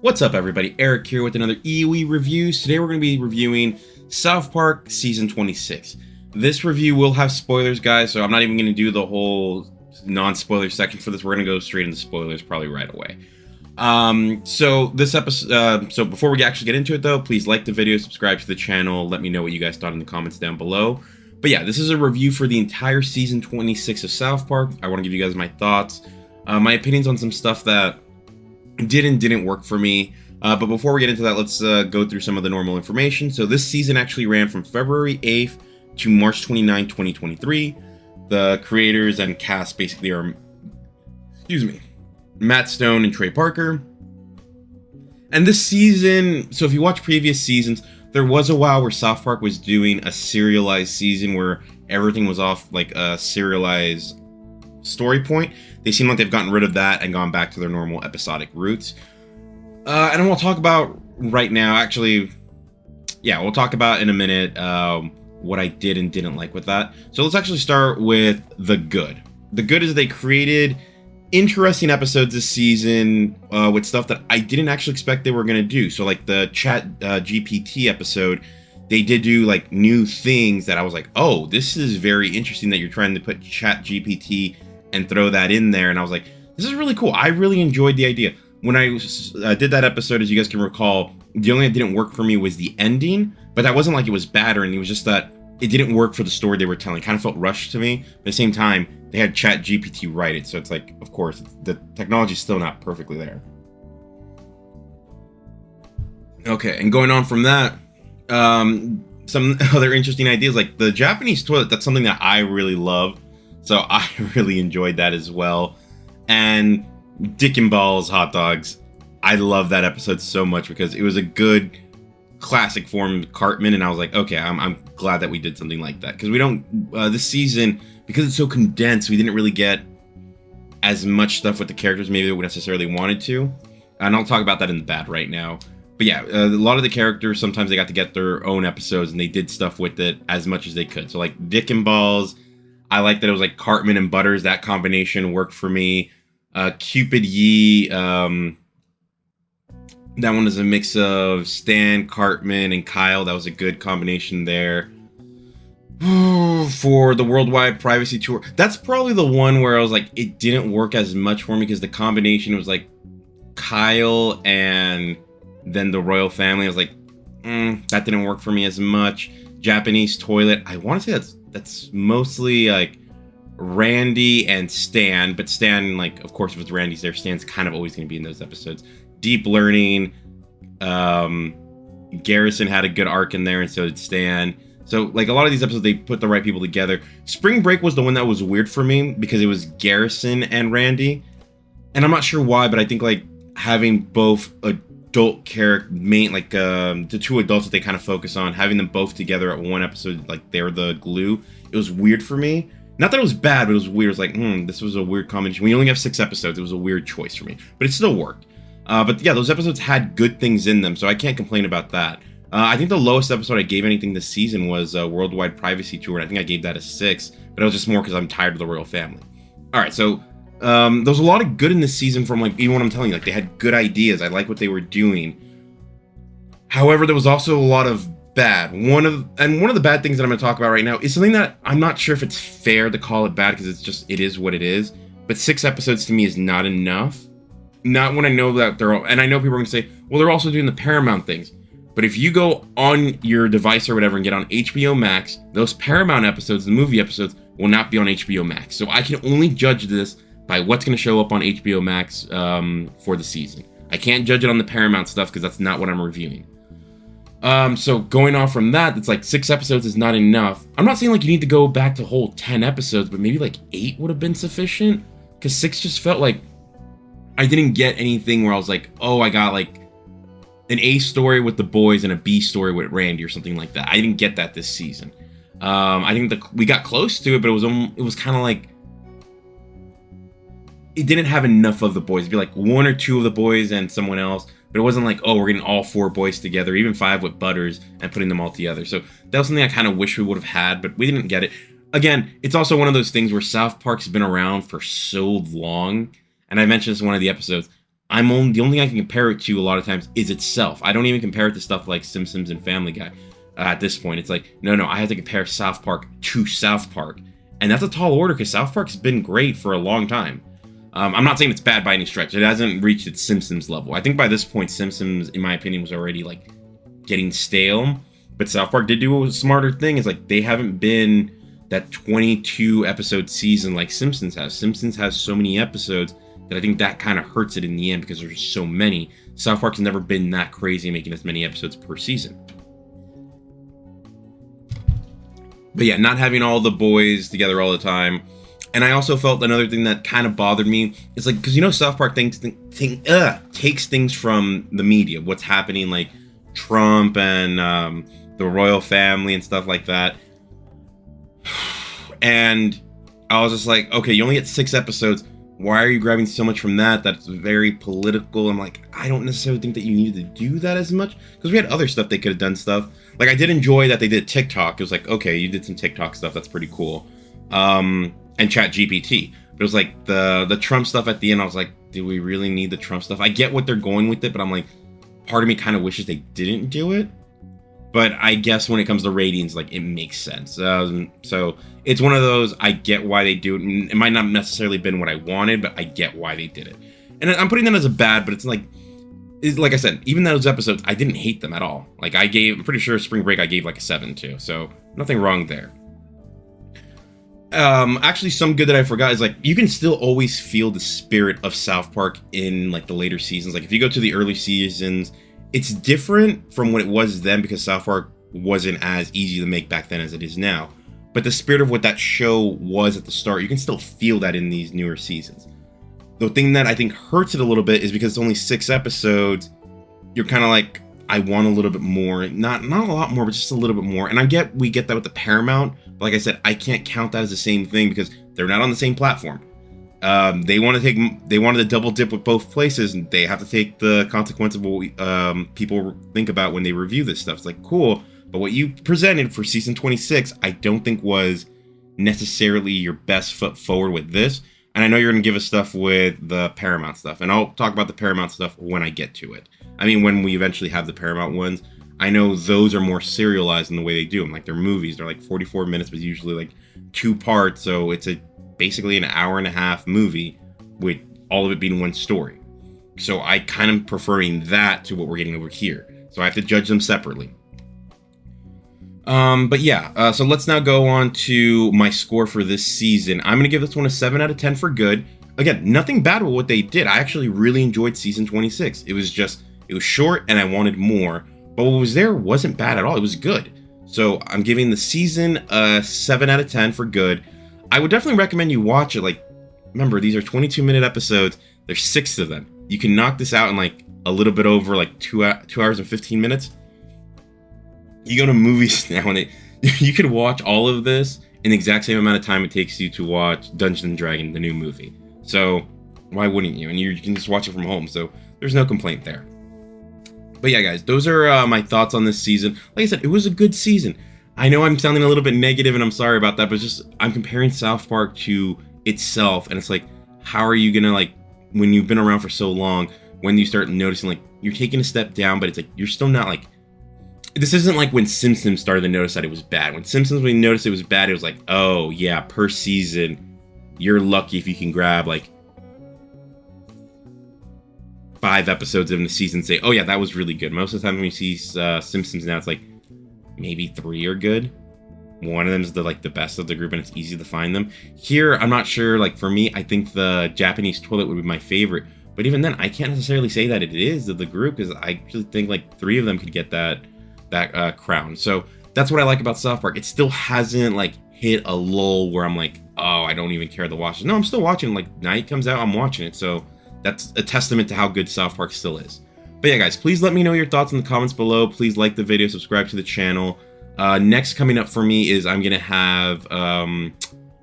What's up, everybody? Eric here with another EOE Reviews. Today we're going to be reviewing South Park Season 26. This review will have spoilers, guys, so I'm not even going to do the whole non-spoiler section for this. We're going to go straight into spoilers probably right away. So this episode, so before we actually get into it though, please like the video, subscribe to the channel, let me know what you guys thought in the comments down below. But yeah, this is a review for the entire Season 26 of South Park. I want to give you guys my thoughts, my opinions on some stuff that didn't work for me. But before we get into that, let's go through some of the normal information. So this season actually ran from February 8th to March 29, 2023. The creators and cast basically are, Matt Stone and Trey Parker. And this season, so if you watch previous seasons, there was a while where South Park was doing a serialized season where everything was off like a serialized story point. They seem like they've gotten rid of that and gone back to their normal episodic roots. And we'll talk about right now, actually, yeah, we'll talk about in a minute what I did and didn't like with that. So let's actually start with the good. The good is they created interesting episodes this season with stuff that I didn't actually expect they were going to do. So like the Chat GPT episode, they did do like new things that I was like, oh, this is very interesting that you're trying to put Chat GPT and throw that in there. And I was like, this is really cool. I really enjoyed the idea. When I did that episode, as you guys can recall, the only thing that didn't work for me was the ending, but that wasn't like it was bad or anything. It was just that it didn't work for the story they were telling. It kind of felt rushed to me. But at the same time, they had Chat GPT write it. So it's like, of course, the technology's still not perfectly there. Okay, and going on from that, some other interesting ideas, like the Japanese toilet, that's something that I really love. So I really enjoyed that as well. And Dick and Balls hot dogs. I love that episode so much because it was a good classic form of Cartman. And I was like, okay, I'm glad that we did something like that. Because we don't, this season, because it's so condensed, we didn't really get as much stuff with the characters maybe that we necessarily wanted to. And I'll talk about that in the bad right now. But yeah, a lot of the characters, sometimes they got to get their own episodes and they did stuff with it as much as they could. So like Dick and Balls, I like that it was like Cartman and Butters. That combination worked for me. Cupid Yee, that one is a mix of Stan, Cartman, and Kyle. That was a good combination there. For the Worldwide Privacy Tour, that's probably the one where I was like, it didn't work as much for me because the combination was like Kyle and then the Royal Family. I was like, that didn't work for me as much. Japanese Toilet, I want to say that's mostly like Randy and Stan, but Stan, like, of course, if Randy's there, Stan's kind of always going to be in those episodes. Deep Learning, Garrison had a good arc in there, and so did Stan. So, like, a lot of these episodes, they put the right people together. Spring Break was the one that was weird for me because it was Garrison and Randy, and I'm not sure why, but I think, like, having both adult character, like, the two adults that they kind of focus on, having them both together at one episode, like, they're the glue, it was weird for me. Not that it was bad, but it was weird. It was like, this was a weird combination. We only have 6 episodes. It was a weird choice for me, but it still worked. But yeah, those episodes had good things in them, so I can't complain about that. I think the lowest episode I gave anything this season was Worldwide Privacy Tour, and I think I gave that a 6, but it was just more because I'm tired of the Royal Family. All right, so there was a lot of good in this season from, like, even what I'm telling you, like, they had good ideas. I like what they were doing. However, there was also a lot of bad. One of the bad things that I'm going to talk about right now is something that I'm not sure if it's fair to call it bad because it is what it is. But 6 episodes to me is not enough. Not when I know that and I know people are going to say, well, they're also doing the Paramount things. But if you go on your device or whatever and get on HBO Max, those Paramount episodes, the movie episodes, will not be on HBO Max. So I can only judge this by what's going to show up on HBO Max for the season. I can't judge it on the Paramount stuff because that's not what I'm reviewing. So going off from that, it's like 6 episodes is not enough. I'm not saying like you need to go back to whole 10 episodes, but maybe like 8 would have been sufficient. Because 6 just felt like I didn't get anything where I was like, oh, I got like an A story with the boys and a B story with Randy or something like that. I didn't get that this season. I think we got close to it, but it was kind of like it didn't have enough of the boys. It'd be like 1 or 2 of the boys and someone else. But it wasn't like, oh, we're getting all 4 boys together, even 5 with Butters, and putting them all together. So that was something I kind of wish we would have had, but we didn't get it. Again, it's also one of those things where South Park's been around for so long, and I mentioned this in one of the episodes. the only thing I can compare it to a lot of times is itself. I don't even compare it to stuff like Simpsons and Family Guy. At this point, it's like, no, I have to compare South Park to South Park. And that's a tall order because South Park's been great for a long time. I'm not saying it's bad by any stretch. It hasn't reached its Simpsons level. I think by this point, Simpsons, in my opinion, was already like getting stale. But South Park did do a smarter thing. Is like they haven't been that 22 episode season like Simpsons has. Simpsons has so many episodes that I think that kind of hurts it in the end because there's so many. South Park's never been that crazy making as many episodes per season. But yeah, not having all the boys together all the time. And I also felt another thing that kind of bothered me is like, because South Park takes things from the media, what's happening, like Trump and the royal family and stuff like that. And I was just like, okay, you only get 6 episodes. Why are you grabbing so much from that? That's very political. I'm like, I don't necessarily think that you needed to do that as much because we had other stuff they could have done stuff. Like I did enjoy that they did TikTok. It was like, okay, you did some TikTok stuff. That's pretty cool. And ChatGPT. But it was like the Trump stuff at the end. I was like, do we really need the Trump stuff? I get what they're going with it, but I'm like, part of me kind of wishes they didn't do it. But I guess when it comes to ratings, like it makes sense. So it's one of those, I get why they do it. It might not necessarily been what I wanted, but I get why they did it. And I'm putting that as a bad, but it's like I said, even those episodes, I didn't hate them at all. Like I'm pretty sure Spring Break I gave like a 7 to. So nothing wrong there. Actually, some good that I forgot is like you can still always feel the spirit of South Park in like the later seasons. Like if you go to the early seasons, it's different from what it was then because South Park wasn't as easy to make back then as it is now. But the spirit of what that show was at the start, you can still feel that in these newer seasons. The thing that I think hurts it a little bit is because it's only 6 episodes, you're kind of like, I want a little bit more. Not a lot more, but just a little bit more. And we get that with the Paramount. But like I said, I can't count that as the same thing because they're not on the same platform. They wanted to double dip with both places, and they have to take the consequence of what people think about when they review this stuff. It's like, cool, but what you presented for season 26, I don't think was necessarily your best foot forward with this. And I know you're going to give us stuff with the Paramount stuff, and I'll talk about the Paramount stuff when I get to it. I mean, when we eventually have the Paramount ones, I know those are more serialized in the way they do them. Like their movies, they're like 44 minutes, but usually like 2 parts, so it's basically an hour and a half movie with all of it being one story. So I kind of preferring that to what we're getting over here. So I have to judge them separately. But yeah, so let's now go on to my score for this season. I'm going to give this one a 7 out of 10 for good. Again, nothing bad with what they did. I actually really enjoyed season 26. It was short and I wanted more, but what was there wasn't bad at all. It was good. So I'm giving the season a 7 out of 10 for good. I would definitely recommend you watch it. Like, remember, these are 22-minute episodes. There's 6 of them. You can knock this out in like a little bit over like 2 hours and 15 minutes. You go to movies now and you could watch all of this in the exact same amount of time it takes you to watch Dungeons & Dragons, the new movie. So why wouldn't you? And you can just watch it from home. So there's no complaint there. But yeah, guys, those are my thoughts on this season. Like I said, it was a good season. I know I'm sounding a little bit negative and I'm sorry about that, but I'm comparing South Park to itself. And it's like, how are you going to, like, when you've been around for so long, when you start noticing, like, you're taking a step down, but it's like, you're still not, like, this isn't like when Simpsons started to notice that it was bad. When Simpsons, we noticed it was bad, it was like, oh, yeah, per season, you're lucky if you can grab, like, 5 episodes in the season and say, oh, yeah, that was really good. Most of the time when you see Simpsons now, it's like, maybe 3 are good. One of them is the best of the group and it's easy to find them. Here, I'm not sure. Like for me, I think the Japanese Toilet would be my favorite. But even then, I can't necessarily say that it is of the group because I actually think like 3 of them could get that crown. So that's what I like about South Park. It still hasn't like hit a lull where I'm like, oh, I don't even care to watch it. No, I'm still watching. Like night comes out, I'm watching it. So that's a testament to how good South Park still is. But yeah, guys, please let me know your thoughts in the comments below. Please like the video, subscribe to the channel. Next coming up for me is I'm gonna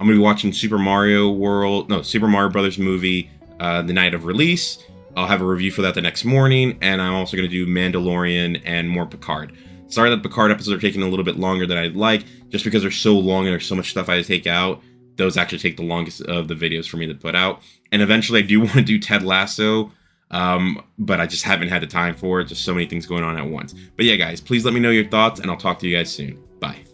be watching Super Mario Brothers movie the night of release. I'll have a review for that the next morning, and I'm also gonna do Mandalorian and more Picard. Sorry that Picard episodes are taking a little bit longer than I'd like, just because they're so long and there's so much stuff I have to take out. Those actually take the longest of the videos for me to put out. And eventually I do want to do Ted Lasso. But I just haven't had the time for it. Just so many things going on at once. But yeah, guys, please let me know your thoughts, and I'll talk to you guys soon. Bye.